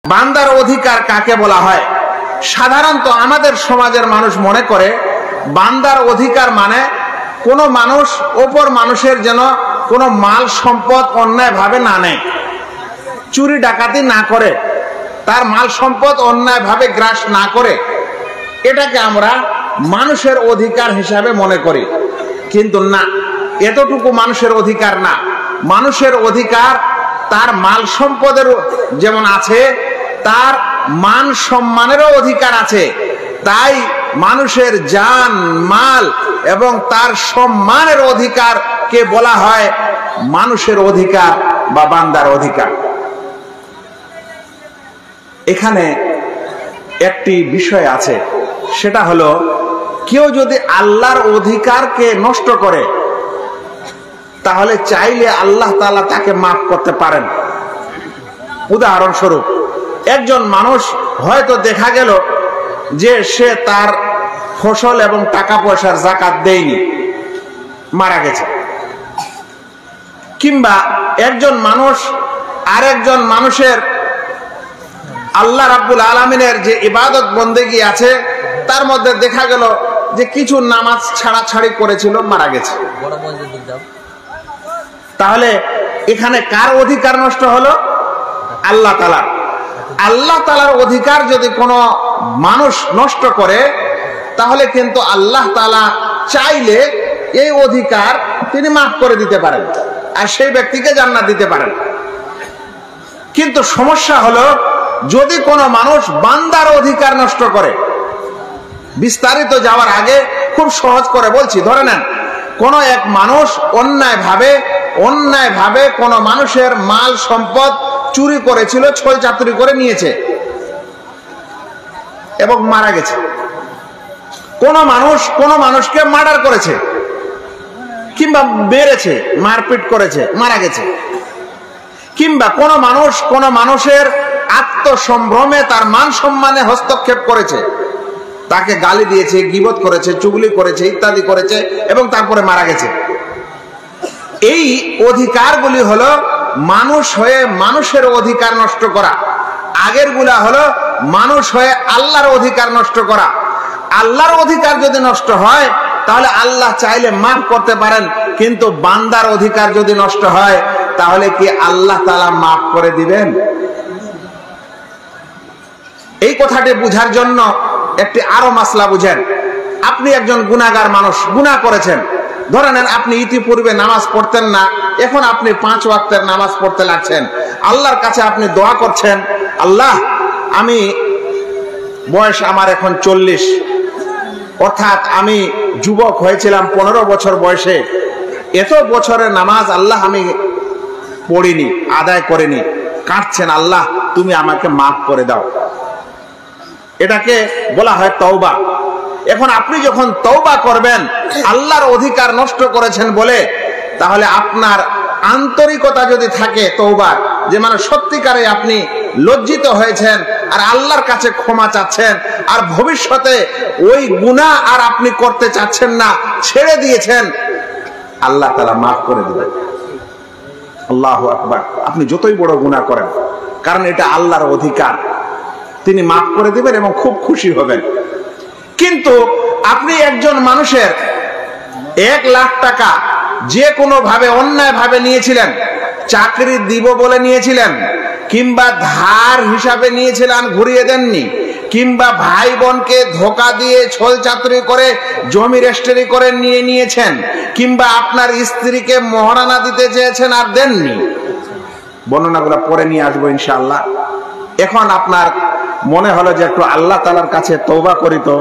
বান্দার অধিকার কাকে বলা হয়? সাধারণত আমাদের সমাজের মানুষ মনে করে বান্দার অধিকার মানে কোনো মানুষ অপর মানুষের যেন কোনো মাল সম্পদ অন্যায়ভাবে না নেয়, চুরি ডাকাতি না করে, তার মাল সম্পদ অন্যায়ভাবে গ্রাস না করে, এটাকে আমরা মানুষের অধিকার হিসাবে মনে করি। কিন্তু না, এতটুকু মানুষের অধিকার না। মানুষের অধিকার তার মাল সম্পদের যেমন আছে, তার মান সম্মানেরও অধিকার আছে। তাই মানুষের জান মাল এবং তার সম্মানের অধিকারকে বলা হয় মানুষের অধিকার বা বান্দার অধিকার। এখানে একটি বিষয় আছে, সেটা হলো কেউ যদি আল্লাহর অধিকারকে নষ্ট করে তাহলে চাইলে আল্লাহ তাআলা তাকে মাফ করতে পারেন। উদাহরণস্বরূপ, একজন মানুষ হয়তো দেখা গেল যে সে তার ফসল এবং টাকা পয়সার যাকাত দেয়নি, মারা গেছে। কিংবা একজন মানুষ আরেকজন মানুষের আল্লাহ রাব্বুল আলামিনের যে ইবাদত বন্দেগী আছে তার মধ্যে দেখা গেল যে কিছু নামাজ ছাড়াছাড়ি করেছিল, মারা গেছে। তাহলে এখানে কার অধিকার নষ্ট হলো? আল্লাহ তাআলার। আল্লাহ তাআলার অধিকার যদি কোনো মানুষ নষ্ট করে তাহলে কিন্তু আল্লাহ তাআলা চাইলে এই অধিকার তিনি মাফ করে দিতে পারেন আর সেই ব্যক্তিকে জান্নাত দিতে পারেন। কিন্তু সমস্যা হলো যদি কোনো মানুষ বান্দার অধিকার নষ্ট করে। বিস্তারিত যাওয়ার আগে খুব সহজ করে বলছি, ধরে নেন কোন এক মানুষ অন্যায়ভাবে কোন মানুষের মাল সম্পদ চুরি করেছিল, ছল চাতুরি করে নিয়েছে এবং মারা গেছে। কোন মানুষকে মার্ডার করেছে কিংবা মেরেছে, মারপিট করেছে, মারা গেছে। কিংবা কোন মানুষের আত্মসম্ভ্রমে তার মান সম্মানে হস্তক্ষেপ করেছে, তাকে গালি দিয়েছে, গীবত করেছে, চুগলি করেছে, ইত্যাদি করেছে এবং তারপরে মারা গেছে। এই অধিকারগুলি হলো মানুষ হয়ে মানুষের অধিকার নষ্ট করা। আগের গুলা হলো মানুষ হয়ে আল্লাহর অধিকার নষ্ট করা। আল্লাহর অধিকার যদি নষ্ট হয় তাহলে আল্লাহ চাইলে মাফ করতে পারেন, কিন্তু বান্দার অধিকার যদি নষ্ট হয় তাহলে কি আল্লাহ তাআলা মাফ করে দিবেন? এই কথাটি বুঝার জন্য একটি আরো মাসলা বুঝেন। আপনি একজন গুনাহগার মানুষ, গুনাহ করেছেন। ধরে নেন আপনি ইতিপূর্বে নামাজ পড়তেন না, এখন আপনি 5 ওয়াক্তের নামাজ পড়তে লাগছেন। আল্লাহর কাছে আপনি দোয়া করছেন, আল্লাহ আমি বয়স আমার এখন 40, অর্থাৎ আমি যুবক হয়েছিলাম 15 বছর বয়সে। এত বছরের নামাজ আল্লাহ আমি পড়িনি, আদায় করিনি, কাটছেন, আল্লাহ তুমি আমাকে মাফ করে দাও। এটাকে বলা হয় তওবা। এখন আপনি যখন তওবা করবেন আল্লাহর অধিকার নষ্ট করেছেন বলে, তাহলে আপনার আন্তরিকতা যদি থাকে তওবার, যে মানে সত্যিকারে আপনি লজ্জিত হয়েছেন আর আল্লাহর কাছে ক্ষমা চাচ্ছেন আর ভবিষ্যতে ওই গুনাহ আর আপনি করতে চাচ্ছেন না, ছেড়ে দিয়েছেন, আল্লাহ তাআলা মাফ করে দিবেন। আল্লাহু আকবার। আপনি যতই বড় গুনাহ করেন, কারণ এটা আল্লাহর অধিকার, তিনি মাফ করে দিবেন এবং খুব খুশি হবেন। কিন্তু আপনি একজন মানুষের 1 লাখ টাকা যে কোনো ভাবে অন্যায় ভাবে নিয়েছিলেন, চাকরি দিব বলে নিয়েছিলেন, কিংবা ধার হিসাবে নিয়েছিলেন, ঘুরিয়ে দেননি, কিংবা ভাই বোনকে ধোকা দিয়ে ছল চাতুরি করে জমি রেজিস্ট্রি করে নিয়েছেন, কিংবা আপনার স্ত্রীকে মহারানা দিতে চেয়েছেন আর দেননি। বর্ণনাগুলো পরে নিয়ে আসবো ইনশাআল্লাহ। এখন আপনার মনে হলো যে একটু আল্লাহ তাআলার কাছে তওবা করি, তো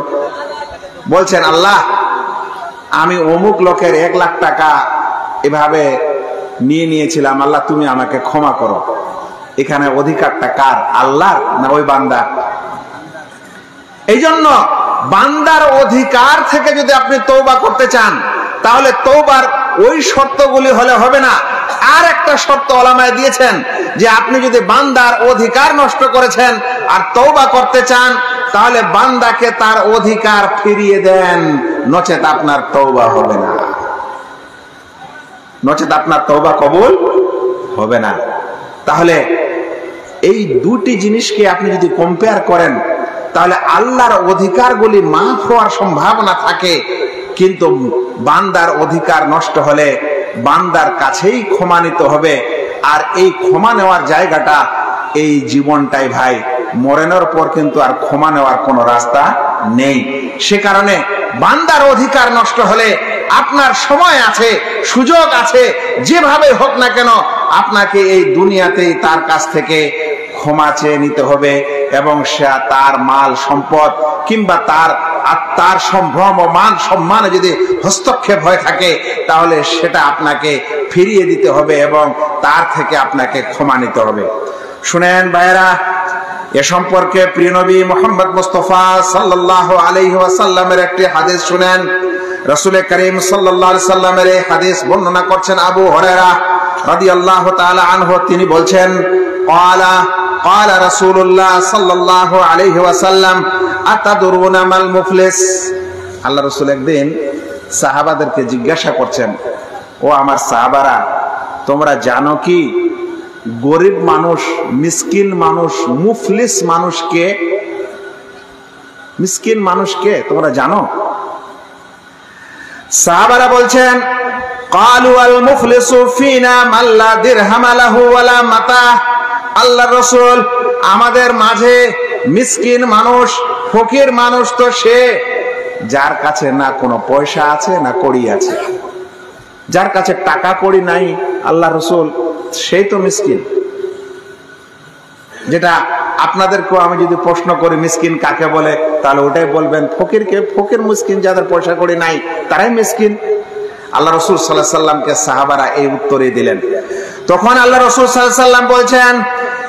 বলছেন, আল্লাহ আমি অমুক লোকের 1 লাখ টাকা এভাবে নিয়েছিলাম, আল্লাহ তুমি আমাকে ক্ষমা করো। এখানে অধিকারটা কার? আল্লাহর না ওই বান্দার? এই জন্য বান্দার অধিকার থেকে যদি আপনি তওবা করতে চান তাহলে তওবার ওই শর্তগুলি হলে হবে না। আর একটা শর্ত ওলামায়ে দিয়েছেন যে আপনি যদি বান্দার অধিকার নষ্ট করেছেন আর তওবা করতে চান তাহলে বান্দাকে তার অধিকার ফিরিয়ে দেন, নচেত আপনার তওবা হবে না, নচেত আপনার তওবা কবুল হবে না। তাহলে এই দুটি জিনিসকে আপনি যদি কম্পেয়ার করেন তাহলে আল্লাহর অধিকারগুলি মাফ হওয়ার সম্ভাবনা থাকে, কিন্তু বান্দার অধিকার নষ্ট হলে বান্দার কাছেই ক্ষমা নিতে হবে। আর এই ক্ষমা নেওয়ার জায়গাটা এই জীবনটাই ভাই, মরণের পর কিন্তু আর ক্ষমা নেওয়ার কোনো রাস্তা নেই। সে কারণে বান্দার অধিকার নষ্ট হলে আপনার সময় আছে, সুযোগ আছে, যেভাবে হোক না কেন আপনাকে এই দুনিয়াতেই তার কাছ থেকে ক্ষমা চেয়ে নিতে হবে, এবং সে তার মাল সম্পদ কিংবা তার আত্মার সম্ভ্রম ও মান সম্মানে যদি হস্তক্ষেপ হয়ে থাকে তাহলে সেটা আপনাকে ফিরিয়ে দিতে হবে এবং তার থেকে আপনাকে ক্ষমা নিতে হবে। শুনেন ভাইরা, এ সম্পর্কে প্রিয় নবী মুহাম্মদ মুস্তাফা সাল্লাল্লাহু আলাইহি ওয়াসাল্লামের একটি হাদিস শুনেন। রাসূল করিম সাল্লাল্লাহু আলাইহি ওয়াসাল্লামের এই হাদিস বর্ণনা করছেন আবু হুরায়রা রাদিয়াল্লাহু তাআলা আনহু। তিনি বলছেন, قال رسول الله صلى الله عليه وسلم أتدرون ما المفلس। আল্লাহ রাসূল একদিন সাহাবাদেরকে জিজ্ঞাসা করছেন, ও আমার সাহাবারা, তোমরা জানো কি গরিব মানুষ, মিসকিন মানুষ, মুফলিস মানুষকে, মিসকিন মানুষকে তোমরা জানো? সাহাবারা বলছেন, قالوا المفلس فينا من لا درهم له ولا متاع। আল্লাহর রাসূল, আমাদের মাঝে মিসকিন মানুষ, ফকির মানুষ তো সে যার কাছে না কোনো পয়সা আছে না কড়ি আছে, যার কাছে টাকা কড়ি নাই, আল্লাহর রাসূল সেই তো মিসকিন। যেটা আপনাদেরকেও আমি যদি প্রশ্ন করি মিসকিন কাকে বলে, তাহলে ওটাই বলবেন ফকিরকে। ফকির মিসকিন যাদের পয়সা কড়ি নাই তারাই মিসকিন। আল্লাহ রাসূল সাল্লাল্লাহু আলাইহি ওয়াসাল্লামকে সাহাবারা এই উত্তরই দিলেন। তখন আল্লাহ রাসূল সাল্লাল্লাহু আলাইহি ওয়াসাল্লাম বলছেন,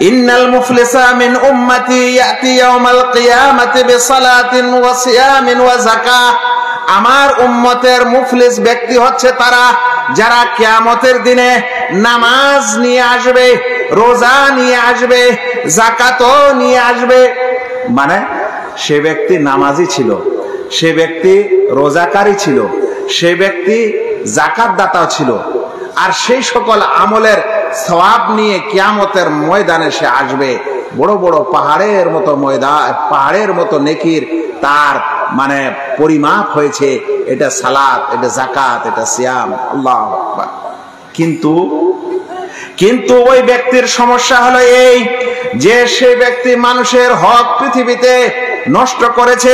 ইন্নাল মুফলিসা মিন উম্মতি ইয়াতি ইয়াউমাল কিয়ামাতি বিসালাতিন ওয়া সিয়ামিন ওয়া যাকাত। আমার উম্মতের মুফলিস ব্যক্তি হচ্ছে তারা যারা কিয়ামতের দিনে নামাজ নিয়ে আসবে, রোজা নিয়ে আসবে, যাকাতও নিয়ে আসবে। মানে সে ব্যক্তি নামাজি ছিল, সে ব্যক্তি রোজাকারী ছিল, সে ব্যক্তি যাকাত দাতাও ছিল, আর সেই সকল আমলের সওয়াব নিয়ে কিয়ামতের ময়দানে সে আসবে। বড় বড় পাহাড়ের মতো ময়দান, পাহাড়ের মতো নেকির তার মানে পরিমাপ হয়েছে। এটা সালাত, এটা যাকাত, এটা সিয়াম। আল্লাহু আকবার। কিন্তু ওই ব্যক্তির সমস্যা হলো এই যে সে ব্যক্তি মানুষের হক পৃথিবীতে নষ্ট করেছে।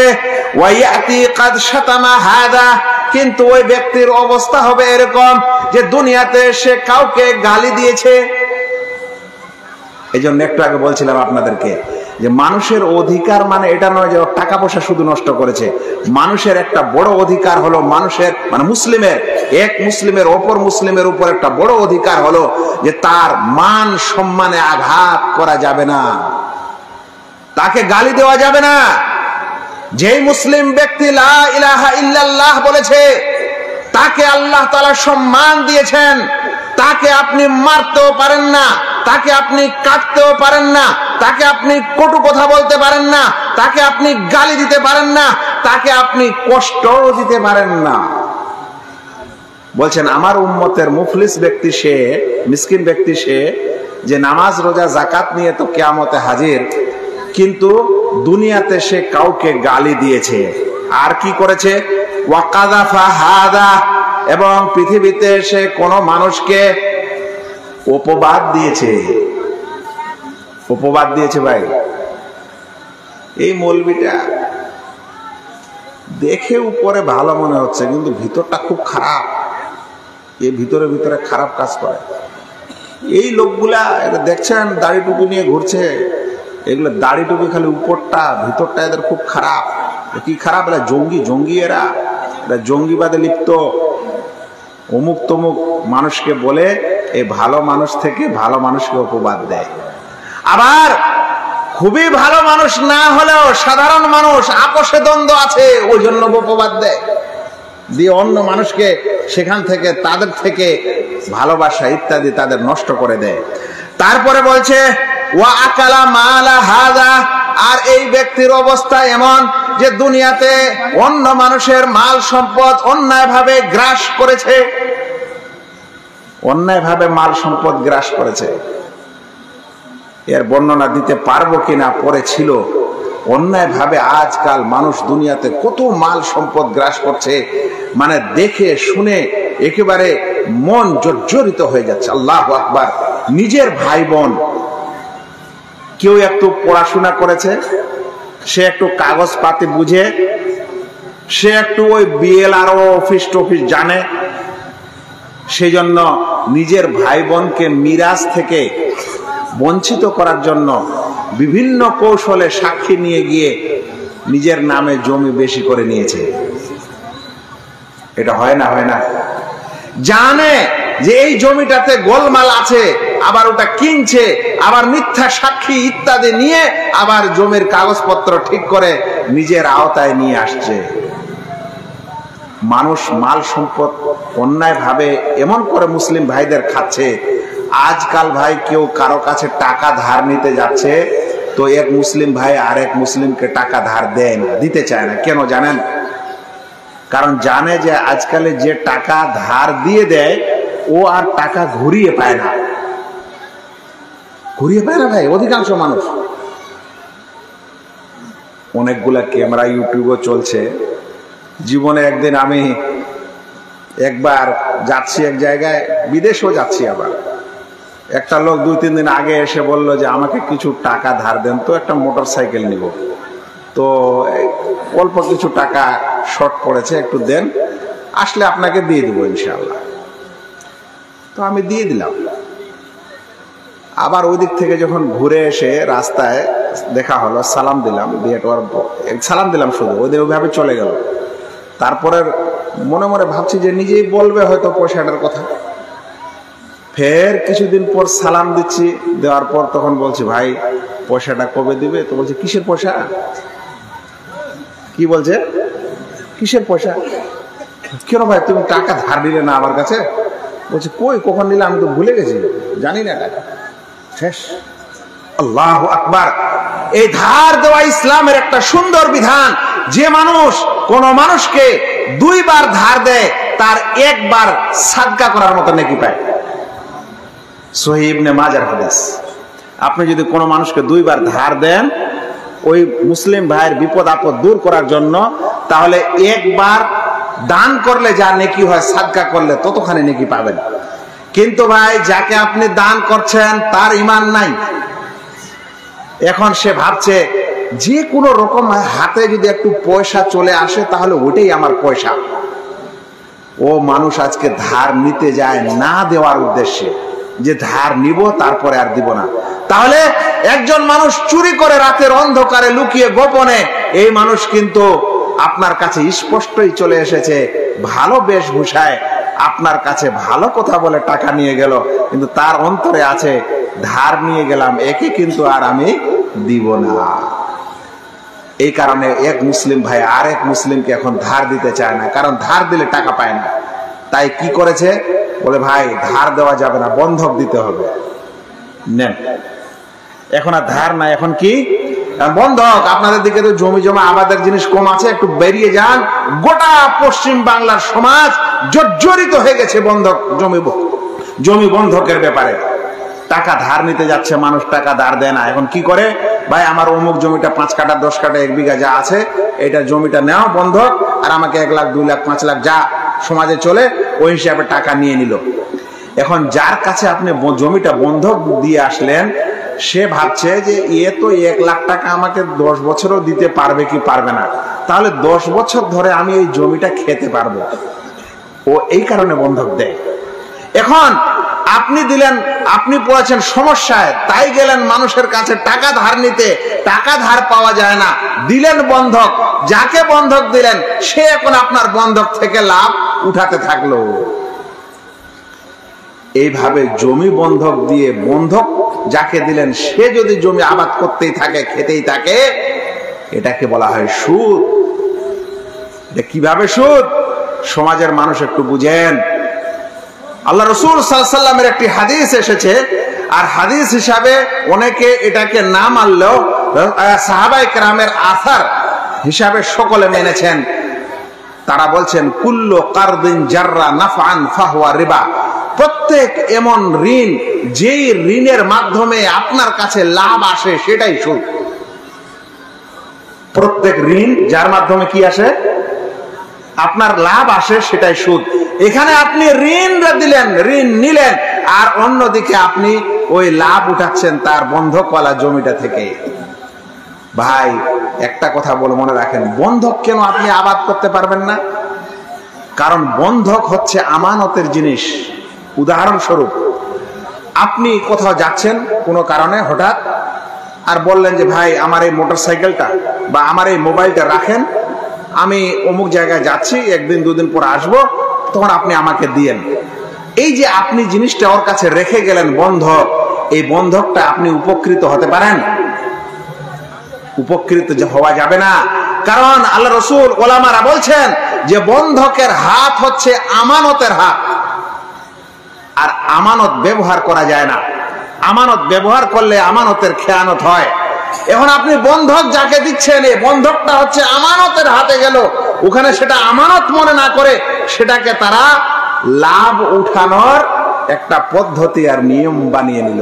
ওয়াইয়াতি কাদ শাতামা হাদা। কিন্তু ওই ব্যক্তির অবস্থা হবে এরকম যে দুনিয়াতে সে কাউকে গালি দিয়েছে। এই জন্য একটু আগে বলছিলাম আপনাদেরকে যে মানুষের অধিকার মানে এটা নয় যে টাকা পয়সা শুধু নষ্ট করেছে। মানুষের একটা বড় অধিকার হলো, মানুষের মানে মুসলিমের, এক মুসলিমের অপর মুসলিমের উপর একটা বড় অধিকার হলো যে তার মান সম্মানে আঘাত করা যাবে না, তাকে গালি দেওয়া যাবে না। যেই মুসলিম ব্যক্তি লা ইলাহা ইল্লাল্লাহ বলেছে তাকে আল্লাহ তাআলা সম্মান দিয়েছেন। তাকে আপনি মারতেও পারেন না, তাকে আপনি কাটতেও পারেন না, তাকে আপনি কটু কথা বলতে পারেন না, তাকে আপনি গালি দিতে পারেন না, তাকে আপনি কষ্টও দিতে পারেন না। বলছেন আমার উম্মতের মুফলিস ব্যক্তি সে, মিসকিন ব্যক্তি সে যে নামাজ রোজা যাকাত নিয়ে তো কিয়ামতে হাজির, কিন্তু দুনিয়াতে সে কাউকে গালি দিয়েছে। আর কি করেছে? ওয়াকাযাফা হাদা। এবং পৃথিবীতে সে কোনো মানুষকে অপবাদ দিয়েছে। অপবাদ দিয়েছে ভাই। এই মৌলবিটা দেখে উপরে ভালো মনে হচ্ছে কিন্তু ভিতরটা খুব খারাপ। এই ভিতরে ভিতরে খারাপ কাজ করে। এই লোকগুলা দেখছেন দাড়ি টুপি নিয়ে ঘুরছে, এগুলো দাড়ি টুপি খালি উপরটা, ভিতরটা এদের খুব খারাপ। কি খারাপ? এরা জঙ্গি, এরা জঙ্গিবাদে লিপ্ত। অমুক তমুক মানুষকে বলে এই ভালো মানুষ থেকে ভালো মানুষকে অপবাদ দেয়। আবার খুবই ভালো মানুষ না হলেও সাধারণ মানুষ, আপোষে দ্বন্দ্ব আছে, ওই জন্য অপবাদ দেয়, দিয়ে অন্য মানুষকে সেখান থেকে তাদের থেকে ভালোবাসা ইত্যাদি তাদের নষ্ট করে দেয়। তারপরে বলছে ওয়া আকালা মালা হাদা। আর এই ব্যক্তির অবস্থা এমন যে দুনিয়াতে অন্য মানুষের মাল সম্পদ অন্যায়ভাবে গ্রাস করেছে, অন্যায়ভাবে মাল সম্পদ গ্রাস করেছে। এর বর্ণনা দিতে পারবো কিনা পরে ছিল। অন্যায় ভাবে আজকাল মানুষ দুনিয়াতে কত মাল সম্পদ গ্রাস করছে, মানে দেখে শুনে একেবারে মন জর্জরিত হয়ে যাচ্ছে। আল্লাহু আকবার। নিজের ভাই বোন কেউ একটু পড়াশোনা করেছে, সে একটু কাগজপাতি বুঝে, সে একটু ওই বিএলআরও অফিস টফিস জানে, সেই জন্য নিজের ভাই বোনকে মিরাজ থেকে বঞ্চিত করার জন্য বিভিন্ন কৌশলে সাক্ষী নিয়ে গিয়ে নিজের নামে জমি বেশি করে নিয়েছে। এটা হয় না? হয় না? জানে যে এই জমিটাতে গোলমাল আছে, আবার ওটা কিনছে, আবার মিথ্যা সাক্ষী ইত্যাদি নিয়ে আবার জমির কাগজপত্র ঠিক করে নিজের আওতায় নিয়ে আসছে। মানুষ মাল সম্পদ অন্যায় ভাবে এমন করে মুসলিম ভাইদের খাচ্ছে। আজকাল ভাই কেউ কারো কাছে টাকা ধার নিতে যাচ্ছে তো এক মুসলিম ভাই আরেক মুসলিমকে টাকা ধার দেয় না, দিতে চায় না। কেন জানেন? কারণ জানে যে আজকালে যে টাকা ধার দিয়ে দেয় ও আর টাকা ঘুরিয়ে পায় না। ঘুরিয়ে পায় না ভাই অধিকাংশ মানুষ। অনেকগুলা ক্যামেরা ইউটিউবও চলছে। জীবনে একদিন আমি একবার যাচ্ছি এক জায়গায়, বিদেশেও যাচ্ছি, আবার একটা লোক 2-3 দিন আগে এসে বলল যে আমাকে কিছু টাকা ধার দেন তো, একটা মোটর সাইকেল নিব, তো অল্প কিছু টাকা শর্ট পড়েছে, একটু দেন, আসলে আপনাকে দিয়ে দেবো ইনশাআল্লাহ। তো আমি দিয়ে দিলাম। আবার ওই দিক থেকে যখন ঘুরে এসে রাস্তায় দেখা হলো, সালাম দিলাম, দিয়ে সালাম দিলাম শুধু, ওইভাবে চলে গেল। তারপরে মনে মনে ভাবছি যে নিজেই বলবে হয়তো পয়সাটার কথা। ফের কিছুদিন পর সালাম দিচ্ছি, দেওয়ার পর তখন বলছি ভাই পয়সাটা কবে দিবে? তো বলছে কিসের পয়সা? কি বলছে? কিসের পয়সা? কেন ভাই তুমি টাকা ধার দিলে না আমার কাছে? বলছে কই, কখন দিলে? আমি তো ভুলে গেছি, জানি না টাকা। শেষ। আল্লাহু আকবার। এই ধার দেওয়া ইসলামের একটা সুন্দর বিধান। যে মানুষ কোন মানুষকে 2 বার ধার দেয় তার 1 বার সাদকা করার মতো নেকি পায়। সহিহ ইবনে মাজার হাদিস। আপনি যদি কোনো মানুষকে 2 বার ধার দেন ওই মুসলিম ভাইয়ের বিপদ আপদ দূর করার জন্য, তাহলে 1 বার দান করলে যা নেকি হয় সাদকা করলে ততখানি নেকি পাবেন। কিন্তু ভাই যাকে আপনি দান করছেন তার ঈমান নাই। এখন সে ভাবছে যে কোনো রকম হাতে যদি একটু পয়সা চলে আসে তাহলে ওইটাই আমার পয়সা। ও মানুষ আজকে ধার নিতে যায় না দেওয়ার উদ্দেশ্যে, যে ধার নিব তারপরে আর দিব না। তাহলে একজন মানুষ চুরি করে রাতের অন্ধকারে লুকিয়ে গোপনে, এই মানুষ কিন্তু আপনার কাছে স্পষ্টই চলে এসেছে ভালো বেশভূষায়, আপনার কাছে ভালো কথা বলে টাকা নিয়ে গেল, কিন্তু তার অন্তরে আছে ধার নিয়ে গেলাম, একে কিন্তু আর আমি দিব না। এই কারণে এক মুসলিম ভাই আরেক মুসলিমকে এখন ধার দিতে চায় না, কারণ ধার দিলে টাকা পায় না। তাই কি করেছে? বলে ভাই ধার দেওয়া যাবে না, বন্ধক দিতে হবে। নেন, এখন আর ধার নাই, এখন কি? বন্ধক। আপনাদের দিকে তো জমি জমা আবাদের জিনিস কম আছে, একটু বেরিয়ে যান। গোটা পশ্চিম বাংলার সমাজ জর্জরিত হয়ে গেছে বন্ধক, জমি বন্ধকের ব্যাপারে। টাকা ধার নিতে যাচ্ছে মানুষ, টাকা ধার দেয় না। এখন কি করে? ভাই আমার অমুক জমিটা 5 কাঠা 10 কাঠা 1 বিঘা যা আছে এটা জমিটা নেও বন্ধক, আর আমাকে 1 লাখ 2 লাখ 5 লাখ যা সমাজে চলে ওই হিসাবে টাকা নিয়ে নিল। এখন যার কাছে আপনি জমিটা বন্ধক দিয়ে আসলেন সে ভাবছে যে এ তো 1 লাখ টাকা আমাকে 10 বছরও দিতে পারবে কি পারবে না, তাহলে 10 বছর ধরে আমি এই জমিটা খেতে পারবো। ও এই কারণে বন্ধক দেয়। এখন আপনি দিলেন, আপনি পড়েছেন সমস্যায়, তাই গেলেন মানুষের কাছে টাকা ধার নিতে, টাকা ধার পাওয়া যায় না, দিলেন বন্ধক। যাকে বন্ধক দিলেন সে এখন আপনার বন্ধক থেকে লাভ উঠাতে থাকলো। এইভাবে জমি বন্ধক দিয়ে, বন্ধক যাকে দিলেন সে যদি জমি আবাদ করতেই থাকে, খেতেই থাকে, এটাকে বলা হয় সুদ। এটা কিভাবে সুদ? সমাজের মানুষ একটু বুঝেন। আল্লাহ রাসূল সাল্লাল্লাহু আলাইহি ওয়াসাল্লামের একটি হাদিস এসেছে, আর হাদিস হিসাবে অনেকে এটাকে না মানলেও সাহাবায়ে কেরামের আসার হিসাবে সকলে মেনেছেন। তারা বলছেন কুল্লু কারদিন জাররা নাফআন ফাহুয়া রিবা। প্রত্যেক এমন ঋণ যেই ঋণের মাধ্যমে আপনার কাছে লাভ আসে সেটাই সুদ। প্রত্যেক ঋণ যার মাধ্যমে কি আসে, আপনার লাভ আসে, সেটাই সুদ। এখানে আপনি ঋণ দিলেন, ঋণ নিলেন, আর অন্যদিকে আপনি ওই লাভ উঠাচ্ছেন তার বন্ধকওয়ালা জমিটা থেকে। ভাই একটা কথা বলে মনে রাখেন, বন্ধক কেন আপনি আবাদ করতে পারবেন না? কারণ বন্ধক হচ্ছে আমানতের জিনিস। উদাহরণস্বরূপ, আপনি কোথাও যাচ্ছেন কোনো কারণে হঠাৎ, আর বললেন যে ভাই আমার এই মোটরসাইকেলটা বা আমার এই মোবাইলটা রাখেন, আমি অমুক জায়গায় যাচ্ছি, একদিন দুদিন পর আসবো, তখন আপনি আমাকে দিয়েন। এই যে আপনি জিনিসটা ওর কাছে রেখে গেলেন বন্ধক, এই বন্ধকটা আপনি উপকৃত হতে পারেন? উপকৃত হওয়া যাবে না। কারণ আল্লাহ রসুল, ওলামারা বলছেন যে বন্ধকের হাত হচ্ছে আমানতের হাত, আর আমানত ব্যবহার করা যায় না। আমানত ব্যবহার করলে আমানতের খেয়ানত হয়। এখন আপনি বন্ধক যাকে দিচ্ছেন, এই বন্ধকটা হচ্ছে আমানতের হাতে গেল, ওখানে সেটা আমানত মনে না করে সেটাকে তারা লাভ উঠানোর একটা পদ্ধতি আর নিয়ম বানিয়ে নিল।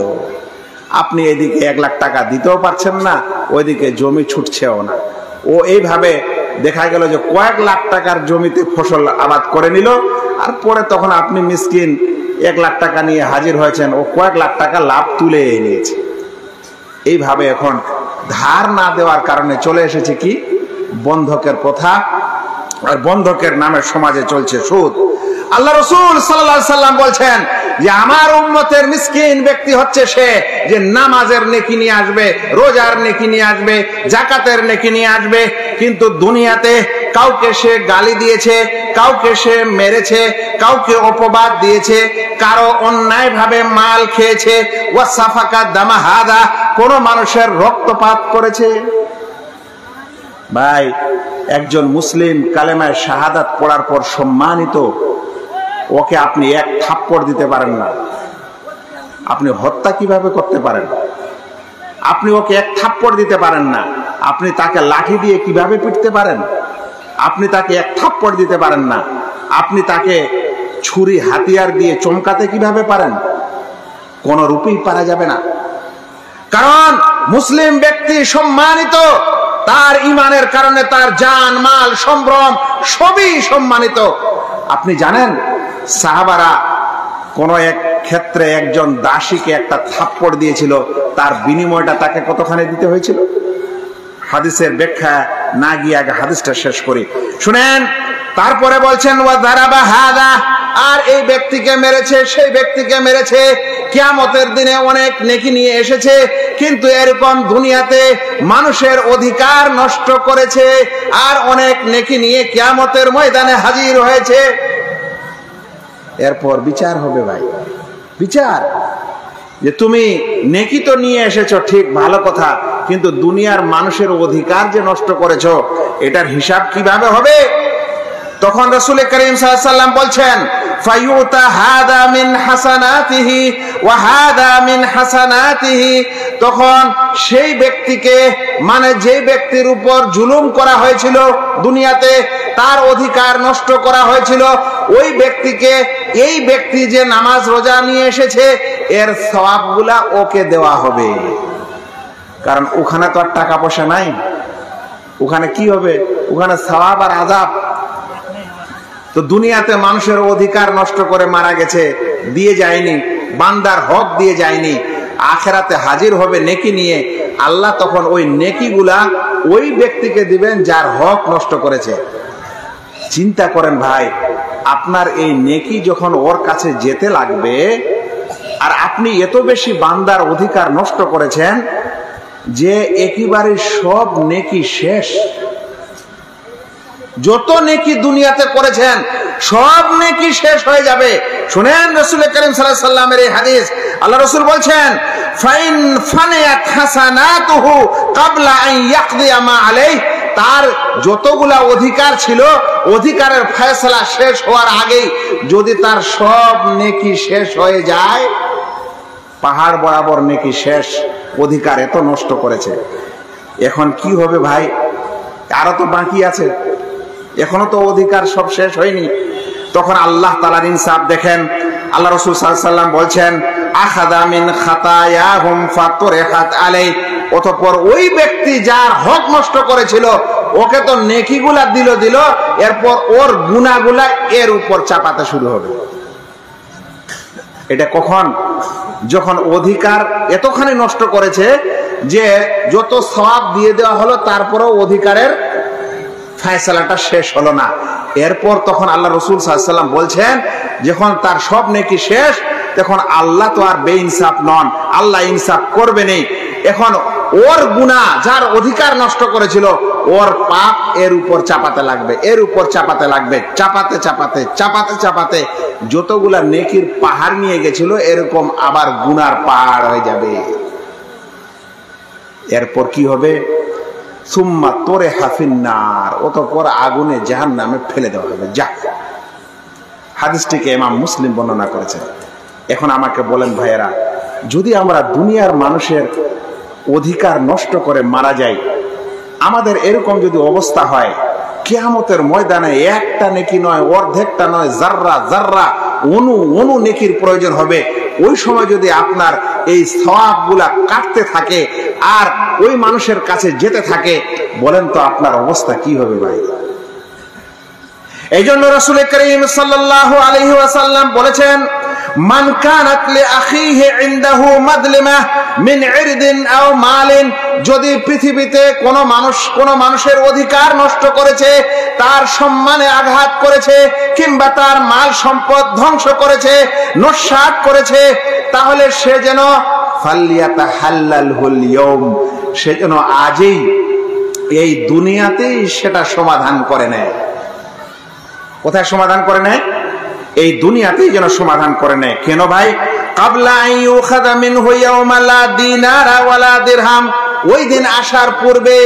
আপনি এদিকে 1 লাখ টাকা দিতেও পারছেন না, ওইদিকে জমি ছুটছেও না। ও এইভাবে দেখা গেল যে কয়েক লাখ টাকার জমিতে ফসল আবাদ করে নিল, আর পরে তখন আপনি মিসকিন 1 লাখ টাকা নিয়ে হাজির হয়েছেন, ও কয়েক লাখ টাকা লাভ তুলে নিয়েছে। এইভাবে এখন ধার না দেওয়ার কারণে চলে এসেছে কি, বন্ধকের প্রথা, আর বন্ধকের নামে সমাজে চলছে সুদ। আল্লাহ রসুল সাল্লাল্লাহু আলাইহি সাল্লাম বলছেন যে আমার উম্মতের মিসকিন ব্যক্তি হচ্ছে সে যে নামাজের নেকি নিয়ে আসবে, রোজার নেকি নিয়ে আসবে, যাকাতের নেকি নিয়ে আসবে, কিন্তু দুনিয়াতে কাউকে সে গালি দিয়েছে, কাউকে সে মেরেছে, কাউকে অপবাদ দিয়েছে, কারো অন্যায় ভাবে মাল খেয়েছে, ওয়াসাফাকা দামা হাদা, কোন মানুষের রক্তপাত করেছে। ভাই একজন মুসলিম কালেমায় শাহাদাত পড়ার পর সম্মানিত, ওকে আপনি 1 থাপ্পড় দিতে পারেন না। আপনি হত্যা কিভাবে করতে পারেন? আপনি ওকে 1 থাপ্পড় দিতে পারেন না। আপনি তাকে লাঠি দিয়ে কিভাবে পিটতে পারেন? আপনি তাকে 1 থাপ্পড় দিতে পারেন না। আপনি তাকে ছুরি হাতিয়ার দিয়ে চমকাতে কিভাবে পারেন? কোন রূপেই পারা যাবে না। কারণ মুসলিম ব্যক্তি সম্মানিত, তার ঈমানের কারণে তার জান মাল সম্ভ্রম সবই সম্মানিত। আপনি জানেন সাহাবারা কোন এক ক্ষেত্রে একজন দাসীকে একটা থাপ্পড় দিয়েছিল, তার বিনিময়টা তাকে কতখানি দিতে হয়েছিল? হাদিসের ব্যাখ্যা না গিয়ে আগে হাদিসটা শেষ করি, শুনেন। তারপরে বলছেন ওয়া দারাবা হাদা, আর এই ব্যক্তিকে মেরেছে, সেই ব্যক্তিকে মেরেছে। কিয়ামতের দিনে অনেক নেকি নিয়ে এসেছে, কিন্তু এরকম দুনিয়াতে মানুষের অধিকার নষ্ট করেছে, আর অনেক নেকি নিয়ে কিয়ামতের ময়দানে হাজির হয়েছে। এরপর বিচার হবে ভাই, বিচার। যে তুমি নেকি তো নিয়ে এসেছো, ঠিক ভালো কথা, কিন্তু দুনিয়ার মানুষের অধিকার যে নষ্ট করেছো, এটার হিসাব কিভাবে হবে? তখন রাসূল করিম সাল্লাল্লাহু আলাইহি ওয়াসাল্লাম বলছেন ফায়ুতা হাদা মিন হাসানাতিহি ওয়া হাদা মিন হাসানাতিহি। তখন সেই ব্যক্তিকে, মানে যে ব্যক্তির উপর জুলুম করা হয়েছিল দুনিয়াতে, তার অধিকার নষ্ট করা হয়েছিল, ওই ব্যক্তিকে এই ব্যক্তি যে নামাজ রোজা নিয়ে এসেছে এর সওয়াবগুলা ওকে দেওয়া হবে। কারণ ওখানে তো আর টাকা পয়সা নাই, ওখানে কি হবে? ওখানে সওয়াব আর আযাব। তো দুনিয়াতে মানুষের অধিকার নষ্ট করে মারা গেছে, দিয়ে যায়নি, বান্দার হক দিয়ে যায়নি, আখেরাতে হাজির হবে নেকি নিয়ে। আল্লাহ তখন ওই নেকিগুলা ওই ব্যক্তিকে দিবেন যার হক নষ্ট করেছে। চিন্তা করেন ভাই, আপনার এই নেকি যখন ওর কাছে যেতে লাগবে, আর আপনি এত বেশি বান্দার অধিকার নষ্ট করেছেন যে একেবারে সব নেকি শেষ। যত নেকি দুনিয়াতে করেছেন সব নেকি শেষ হয়ে যাবে। শুনেন রাসূল করিম সাল্লাল্লাহু আলাইহি ওয়াসাল্লামের এই হাদিস। আল্লাহ রাসূল বলছেন ফাইন ফানিয়াত হাসানাতুহু ক্বাবলা আন ইয়াকদিয়া মা আলাইহি। তার যতগুলা অধিকার ছিল, অধিকারের ফয়সালা শেষ হওয়ার আগেই যদি তার সব নেকি শেষ হয়ে যায়, পাহাড় বরাবর নেকি শেষ, অধিকার এত নষ্ট করেছে। এখন কি হবে ভাই? আরো তো বাকি আছে, এখনো তো অধিকার সব শেষ হয়নি। তখন আল্লাহ তাআলার ইনসাফ দেখেন। আল্লাহ রাসূল সাল্লাল্লাহু আলাইহি ওয়াসাল্লাম বলছেন আখাযা মিন খাতায়াহুম ফাতুরিহাত আলাইহি, অতঃপর ওই ব্যক্তি যার হক নষ্ট করেছিল ওকে তো নেকিগুলা দিল, এরপর ওর গুনাহগুলা এর উপর চাপাতে শুরু হবে। এটা কখন? যখন অধিকার এতখানি নষ্ট করেছে যে যত সওয়াব দিয়ে দেওয়া হলো তারপরেও অধিকারের ফয়সালাটা শেষ হলো না। এরপর তখন আল্লাহ রাসূল সাল্লাল্লাহু আলাইহি ওয়াসাল্লাম বলছেন, যখন তার সব নেকি শেষ, তখন আল্লাহ তো আর বেইনসাফ নন, আল্লাহ ইনসাফ করবে নেই। এখন ওর গুনাহ, যার অধিকার নষ্ট করেছিল, ওর পাপ এর উপর চাপাতে লাগবে, এর উপর চাপাতে লাগবে, চাপাতে যতগুলা নেকির পাহাড় নিয়ে গেছিল এরকম আবার গুনার পাহাড় হয়ে যাবে। এরপর কি হবে? সুম্মা তুরিহা ফিন্নার, অতঃপর আগুনে জাহান্নামে ফেলে দেওয়া হবে। যা, হাদিসটিকে ইমাম মুসলিম বর্ণনা করেছেন। এখন আমাকে বলেন ভাইয়েরা, যদি আমরা দুনিয়ার মানুষের অধিকার নষ্ট করে মারা যাই, আমাদের এরকম যদি অবস্থা হয়, কিয়ামতের ময়দানে একটা নেকি নয়, অর্ধেকটা নয়, জাররা অনু নেকির প্রয়োজন হবে। ওই সময় যদি আপনার এই সওয়াবগুলা কাটতে থাকে আর ওই মানুষের কাছে যেতে থাকে, বলেন তো আপনার অবস্থা কি হবে ভাই? এই জন্য রাসূল করিম সাল্লাল্লাহু আলাইহি ওয়াসাল্লাম বলেছেন, মান কানাত লি আখিহি ইনদাহু মাদলিমা মিন ইরদিন আও মালিন, যদি পৃথিবীতে কোন মানুষের অধিকার নষ্ট করেছে, তার সম্মানে আঘাত করেছে, কিংবা তার মাল সম্পদ ধ্বংস করেছে, নস্যাৎ করেছে, তাহলে সে যেন ফালিয়াতাহাল্লালহুল ইয়াউম, সে যেন আজই এই দুনিয়াতেই সেটা সমাধান করে নেয়। কোথায় সমাধান করে নেয়? এই দুনিয়াতেই যেন সমাধান করে নেয়। কেন ভাই? কাবলা আইয়ুখাযা মিনহু ইয়াওমা লা দিনারা ওয়ালা দিরহাম, ওই দিন আসার পূর্বে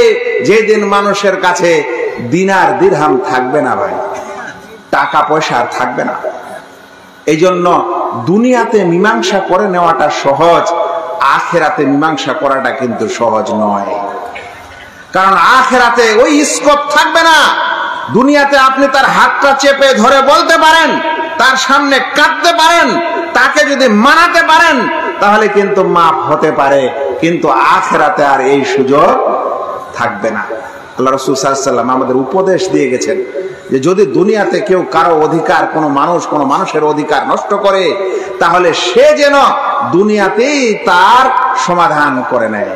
যেদিন মানুষের কাছে দিনার দিরহাম থাকবে না ভাই, টাকা পয়সা আর থাকবে না। এই জন্য দুনিয়াতে মীমাংসা করে নেওয়াটা সহজ, আখিরাতে মীমাংসা করাটা কিন্তু সহজ নয়। কারণ আখিরাতে ওই স্কোপ থাকবে না। দুনিয়াতে আপনি তার হাতটা চেপে ধরে বলতে পারেন, তার সামনে কাঁদতে পারেন, তাকে যদি মানাতে পারেন, তাহলে কিন্তু মাফ হতে পারে, কিন্তু আখিরাতে আর এই সুযোগ থাকবে না। আল্লাহ রাসূল সাল্লাল্লাহু আলাইহি ওয়াসাল্লাম আমাদের উপদেশ দিয়ে গেছেন যে যদি দুনিয়াতে কেউ কারো অধিকার, কোন মানুষের অধিকার নষ্ট করে, তাহলে সে যেন দুনিয়াতেই তার সমাধান করে নেয়।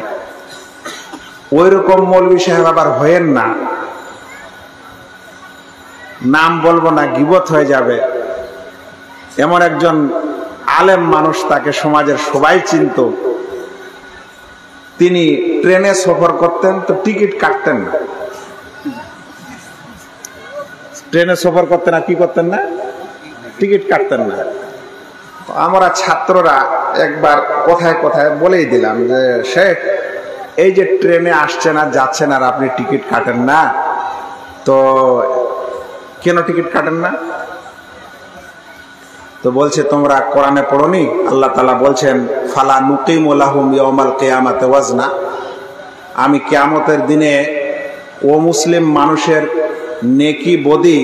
ওইরকম মৌলভী সাহেব আবার হয়েন না, নাম বলবো না, গীবত হয়ে যাবে। এমন একজন আলেম মানুষ, তাকে সমাজের সবাই চিনত। তিনি ট্রেনে সফর করতেন তো টিকিট কাটতেন না। ট্রেনে সফর করতেন আর কি করতেন না? টিকিট কাটতেন না। আমরা ছাত্ররা একবার কথায় কথায় বলেই দিলাম যে শেখ, এই যে ট্রেনে আসছেন আর যাচ্ছেন আর আপনি টিকিট কাটেন না, তো কেন টিকিট কাটেন না? তো বলছে, তোমরা কোরআনে পড়োনি? আল্লাহ তাআলা বলছেন, ফালা নুকিমু লাহুম ইয়াউমাল কিয়ামাতি ওয়াজনা, আমি কিয়ামতের দিনে ও মুসলিম মানুষের নেকি বদি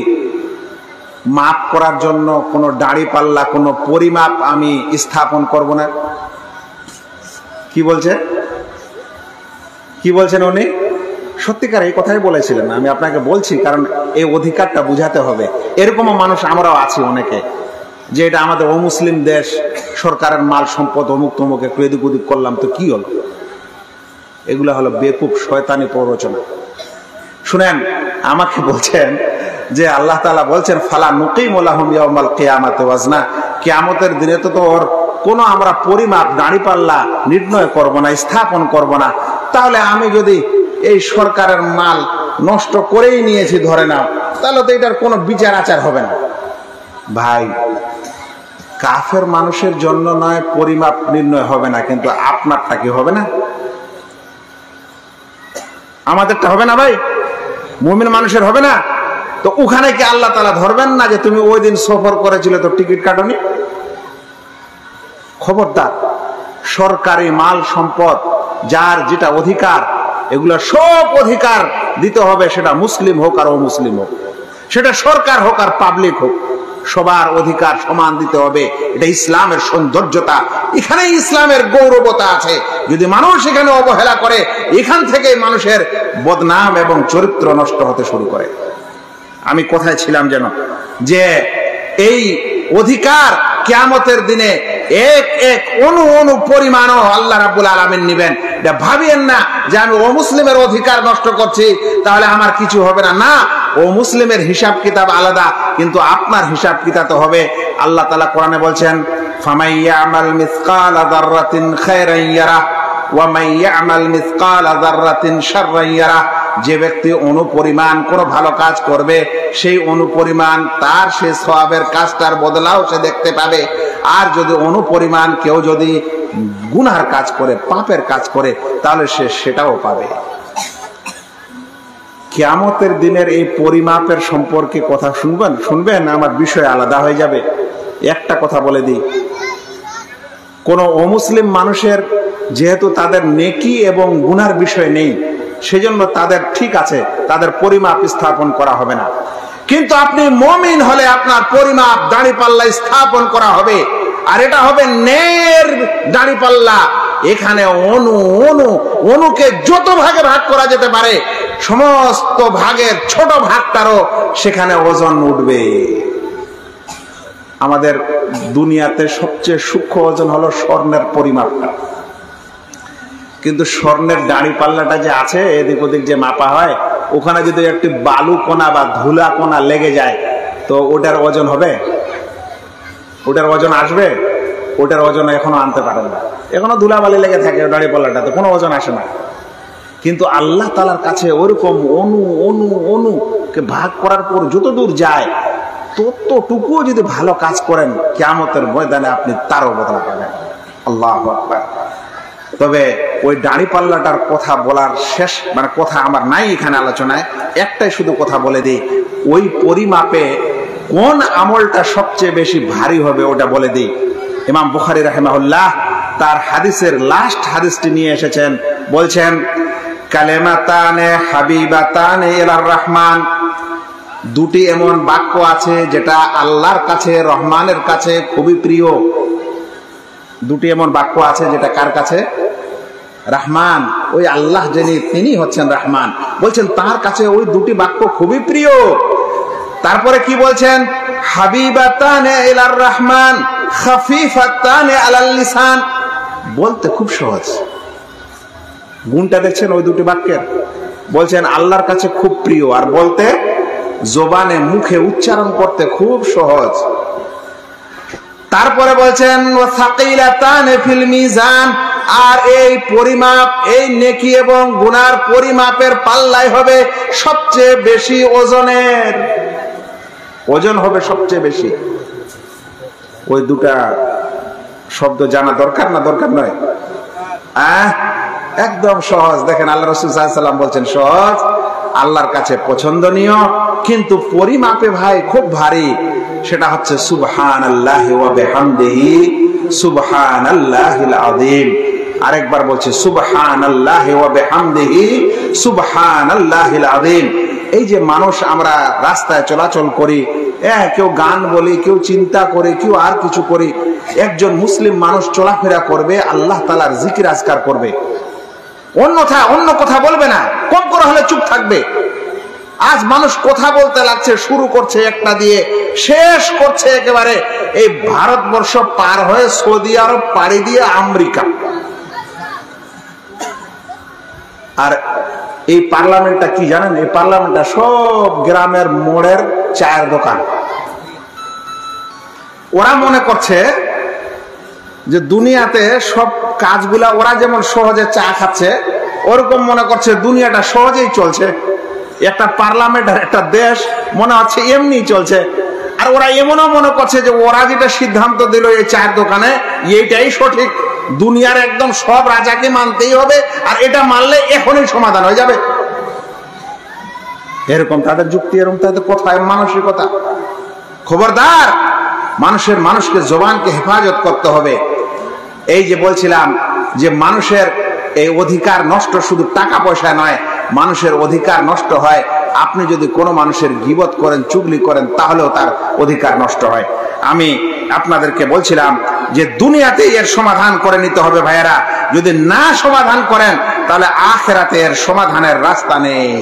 মাপ করার জন্য কোনো দাড়ি পাল্লা, কোনো পরিমাপ আমি স্থাপন করব না। কি বলছেন উনি? সত্যিকার এই কথাই বলেছিলেন। আমি আপনাকে বলছি, কারণ এই অধিকারটা বুঝাতে হবে। এরকমও মানুষ আমরাও আছি অনেকে, যে এটা আমাদের অমুসলিম দেশ, সরকারের মাল সম্পদ অমুক তমুক একটু এদিক ওদিক করলাম তো কি হলো? এগুলা হলো বেকুব শয়তানি প্ররোচনা। শুনেন, আমাকে বলছেন যে আল্লাহ তাআলা বলছেন, ফালা নুকিমু লাহুম ইয়াউমাল কিয়ামাতি ওয়াজনা, কিয়ামতের দিনে তো ওর কোনো আমরা পরিমাপ, দাঁড়িপাল্লা নির্ণয় করব না, স্থাপন করব না। তাহলে আমি যদি এই সরকারের মাল নষ্ট করেই নিয়েছি ধরে নাও, তাহলে তো এটার কোনো বিচার আচার হবে না। ভাই, কাফের মানুষের জন্য নয় পরিমাপ নির্ণয় হবে না, কিন্তু আপনারটা কি হবে না? আমাদেরটা হবে না ভাই? মুমিন মানুষের হবে না? তো ওখানে কি আল্লাহ তাআলা ধরবেন না যে তুমি ওই দিন সফর করেছিলে তো টিকিট কাটনি? খবরদার, সরকারি মাল সম্পদ, যার যেটা অধিকার, এগুলা সব অধিকার দিতে হবে, সেটা মুসলিম হোক আর অমুসলিম হোক, সেটা সরকার হোক আর পাবলিক হোক, সবার অধিকার সমান দিতে হবে। এটা ইসলামের সৌন্দর্যতা, এখানে ইসলামের গৌরবতা আছে। যদি মানুষ এখানে অবহেলা করে, এখান থেকে মানুষের বদনাম এবং চরিত্র নষ্ট হতে শুরু করে। আমি কোথায় ছিলাম যেন, যে এই অধিকার কিয়ামতের দিনে এক এক অনু পরিমাণও আল্লাহ রাব্বুল আলামিন নেবেন। এটা ভাবিয়েন না যে আমি ও মুসলিমের অধিকার নষ্ট করছি তাহলে আমার কিছু হবে না। না, ও মুসলিমের হিসাব কিতাব আলাদা, কিন্তু আপনার হিসাব কিতাব তো হবে। আল্লাহ তাআলা কোরআনে বলছেন, ফামাই ইয়ামাল মিসকালা যাররাতিন খায়রান ইয়ারা ওয়া মান ইয়ামাল মিসকালা যাররাতিন শাররান ইয়ারা। যে ব্যক্তি অনুপরিমাণ কোনো ভালো কাজ করবে, সেই অনুপরিমাণ তার সে সওয়াবের কাজটার বদলাও সে দেখতে পাবে। আর যদি অনুপরিমাণ কেউ যদি গুনার কাজ করে, পাপের কাজ করে, তাহলে সে সেটাও পাবে। কিয়ামতের দিনের এই পরিমাপের সম্পর্কে কথা শুনবেন, আমার বিষয় আলাদা হয়ে যাবে। একটা কথা বলে দিই, কোন অমুসলিম মানুষের যেহেতু তাদের নেকি এবং গুনার বিষয় নেই, সেজন্য তাদের ঠিক আছে, তাদের পরিমাপ স্থাপন করা হবে না। কিন্তু আপনি মুমিন হলে আপনার পরিমাপ দাঁড়িপাল্লা স্থাপন করা হবে, আর এটা হবে ন্যায়ের দাঁড়িপাল্লা। এখানে অনুকে যত ভাগে ভাগ করা যেতে পারে, সমস্ত ভাগের ছোট ভাগটারও সেখানে ওজন উঠবে। আমাদের দুনিয়াতে সবচেয়ে সূক্ষ্ম ওজন হলো স্বর্ণের পরিমাপটা, কিন্তু স্বর্ণের দাড়ি পাল্লাটা যে আছে এদিক ওদিক যে মাপা হয়, ওখানে যদি একটি বালু কোনা বা ধুলা কোনা লেগে যায় তো ওটার ওজন হবে? ওটার ওজন আসবে? ওটার ওজন এখনো আনতে পারেন না, এখনো ধুলাবালি লেগে থাকে দাড়ি পাল্লাটাতে, কোনো ওজন আসে না। কিন্তু আল্লাহ তাআলার কাছে ওরকম অনুকে ভাগ করার পর যত দূর যায়, ততটুকুও যদি ভালো কাজ করেন, কিয়ামতের ময়দানে আপনি তারও বদলা পাবেন। আল্লাহু আকবার। তবে ওই দাড়ি পাল্লাটার কথা বলার শেষ কথা আমার নাই এখানে আলোচনায়। একটাই শুধু কথা বলে দিই, ওই পরিমাপে কোন আমলটা সবচেয়ে বেশি ভারী হবে ওটা বলে দিই। ইমাম বুখারী রাহিমাহুল্লাহ তার হাদিসের লাস্ট হাদিসটি নিয়ে এসেছেন, বলছেন, কালেমাতানে হাবিবাতানে ইলার রহমান। দুটি এমন বাক্য আছে যেটা আল্লাহর কাছে, রহমানের কাছে খুবই প্রিয়। দুটি এমন বাক্য আছে যেটা কার কাছে? রহমান, ওই আল্লাহ যিনি, তিনি হচ্ছেন রহমান, বলছেন তার কাছে ওই দুটি বাক্য খুবই প্রিয়। তারপরে কি বলছেন? হাবিবাতানে ইলার রহমান খাফিফাতানে আলাল লিসান। বলতে খুব সহজ, গুণটা দেখছেন ওই দুটি বাক্যের। বলছেন আল্লাহর কাছে খুব প্রিয়, আর বলতে জবানে মুখে উচ্চারণ করতে খুব সহজ। তারপরে বলছেন ওয়াসাকিলাতানে ফিল মিজান, আর এই পরিমাপ, এই নেকি এবং গুনার পরিমাপের পাল্লাই হবে সবচেয়ে বেশি ওজনের। ওজন হবে সবচেয়ে বেশি। ওই দুটা শব্দ জানা দরকার না দরকার নয়? একদম সহজ। দেখেন আল্লাহ রাসূল সাল্লাল্লাহু আলাইহি ওয়াসাল্লাম বলছেন সহজ, আল্লাহর কাছে পছন্দনীয়, কিন্তু পরিমাপে ভাই খুব ভারী। সেটা হচ্ছে সুবহানাল্লাহি ওয়া বিহামদিহি সুবহানাল্লাহিল আযীম। আরেকবার বলছে সুবহানাল্লাহি ওয়া বিহামদিহি সুবহানাল্লাহিল আযীম। এই যে মানুষ আমরা রাস্তায় চলাচল করি, কেউ গান বলি, কেউ চিন্তা করে, কেউ আর কিছু করি। একজন মুসলিম মানুষ চলাফেরা করবে, আল্লাহ তাআলার জিকির আজকার করবে, অন্য কথা বলবে না, কম করে হলে চুপ থাকবে। আজ মানুষ কথা বলতে লাগছে, শুরু করছে একটা দিয়ে, শেষ করছে একেবারে এই ভারতবর্ষ পার হয়ে সৌদি আরব পাড়ি দিয়ে আমেরিকা। আর এই পার্লামেন্টটা কি জানেন? এই পার্লামেন্টটা সব গ্রামের মোড়ের চায়ের দোকান। ওরা মনে করছে যে দুনিয়াতে সব কাজগুলা ওরা যেমন সহজে চা খাচ্ছে, ওরকম মনে করছে দুনিয়াটা সহজেই চলছে। একটা পার্লামেন্ট আর একটা দেশ মনে হচ্ছে এমনি চলছে। আর ওরা এমনও মনে করছে যে ওরা যেটা সিদ্ধান্ত দিল এই চায়ের দোকানে, এইটাই সঠিক, দুনিয়ার একদম সব রাজাকে মানতেই হবে, আর এটা মানলে এখনই সমাধান হয়ে যাবে। এরকম তাদের যুক্তি, এরকম তাদের কথা, মানসিকতা। খবরদার, মানুষকে জবানকে হেফাজত করতে হবে। এই যে বলছিলাম যে মানুষের এই অধিকার নষ্ট শুধু টাকা পয়সা নয়, মানুষের অধিকার নষ্ট হয় আপনি যদি কোনো মানুষের গীবত করেন, চুগলি করেন, তাহলেও তার অধিকার নষ্ট হয়। আমি আপনাদেরকে বলছিলাম যে দুনিয়াতেই এর সমাধান করে নিতে হবে ভাইয়েরা। যদি না সমাধান করেন তাহলে আখিরাতে এর সমাধানের রাস্তা নেই।